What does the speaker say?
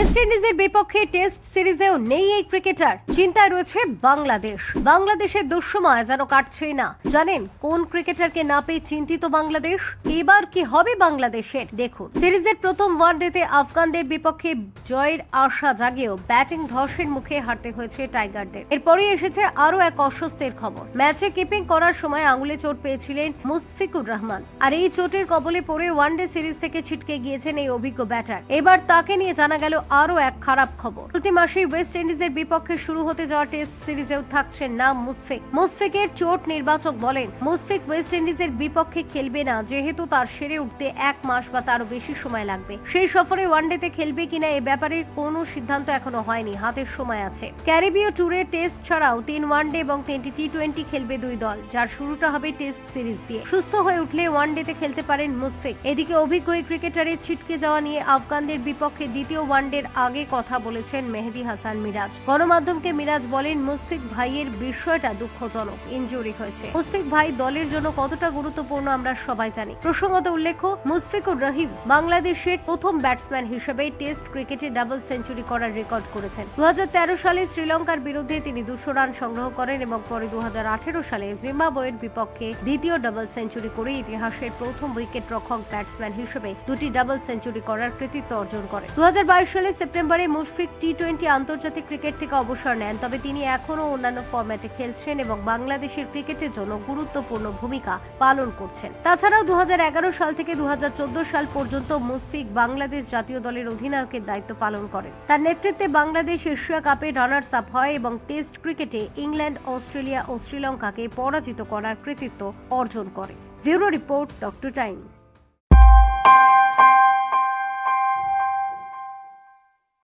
West ইন্ডিজের বিপক্ষে test সিরিজেও নেই এই ক্রিকেটার। চিন্তায় রয়েছে বাংলাদেশ। বাংলাদেশের দুঃসময় যেন কাটছেই না। জানেন কোন ক্রিকেটারকে না পেয়ে চিন্তিত বাংলাদেশ? এবার কি হবে বাংলাদেশের? দেখুন, সিরিজের প্রথম ওয়ানডেতে আফগানদের বিপক্ষে জয়ের আশা জাগিয়েও ব্যাটিং ধসের মুখে হারতে হয়েছে টাইগারদের। এরপরই এসেছে আরো এক অস্বস্তির খবর। ম্যাচে কিপিং করার সময় আঙুলে চোট পেয়েছিলেন মুশফিকুর রহমান, আর এই চোটের কবলে পড়ে ওয়ানডে সিরিজ থেকে ছিটকে গিয়েছেন এই অভিজ্ঞ ব্যাটার। এবার তাকে নিয়ে জানা গেল আরো এক খারাপ খবর। প্রতি মাসেই ওয়েস্ট ইন্ডিজের বিপক্ষে শুরু হতে যাওয়া টেস্ট সিরিজেও থাকছেন না মুশফিকের চোট নির্বাচক বলেন মুশফিক ওয়েস্ট ইন্ডিজের বিপক্ষে খেলবে না, যেহেতু তার সেরে উঠতে 1 মাস বা তারও বেশি সময় লাগবে। সেই সফরে ওয়ানডেতে খেলবে কিনা এ ব্যাপারে কোনো সিদ্ধান্ত এখনো হয়নি, হাতের সময় আছে। ক্যারিবীয় ট্যুরে টেস্ট ছাড়াও 3 ওয়ানডে এবং 3টি টি-20 খেলবে দুই দল, যার শুরুটা হবে টেস্ট সিরিজ দিয়ে। সুস্থ হয়ে উঠলে ওয়ানডেতে খেলতে পারেন মুশফিক। এদিকে অভিজ্ঞ এই ক্রিকেটারের ছিটকে যাওয়া নিয়ে আফগানদের বিপক্ষে দ্বিতীয় ওয়ানডের আগে কথা বলেছেন মেহেদী হাসান মিরাজ। গণমাধ্যমকে মিরাজ বলেন, মুশফিক ভাইয়ের বিষয়টা দুঃখজনক, ইনজুরি হয়েছে। মুশফিক ভাই দলের জন্য কতটা গুরুত্বপূর্ণ আমরা সবাই জানি। প্রসঙ্গত উল্লেখ্য, মুশফিকুর রহিম বাংলাদেশের প্রথম ব্যাটসম্যান হিসেবে টেস্ট ক্রিকেটে ডাবল সেঞ্চুরি করার রেকর্ড করেছেন। 2013 সালে শ্রীলঙ্কার বিরুদ্ধে তিনি 200 রান সংগ্রহ করেন এবং পরে 2018 সালে জিম্বাবুয়ের বিপক্ষে দ্বিতীয় ডাবল সেঞ্চুরি করে ইতিহাসের প্রথম উইকেট রক্ষক ব্যাটসম্যান হিসেবে 2টি ডাবল সেঞ্চুরি করার কৃতিত্ব অর্জন করেন। 2022 সালের সেপ্টেম্বরে মুশফিক টি-20 আন্তর্জাতিক ক্রিকেট থেকে অবসর নেন, তবে তিনি এখনও অন্যান্য ফরম্যাটে খেলছেন এবং বাংলাদেশের ক্রিকেটের জন্য গুরুত্বপূর্ণ ভূমিকা পালন করছেন। তাছাড়াও 2011 সাল থেকে 2014 সাল পর্যন্ত মুশফিক বাংলাদেশ জাতীয় দলের অধিনায়কের দায়িত্ব পালন করেন। তার নেতৃত্বে বাংলাদেশ এশিয়া কাপে রানার্স আপ হয় এবং টেস্ট ক্রিকেটে ইংল্যান্ড, অস্ট্রেলিয়া ও শ্রীলঙ্কাকে পরাজিত করার কৃতিত্ব অর্জন করে। Bureau report, doctor time.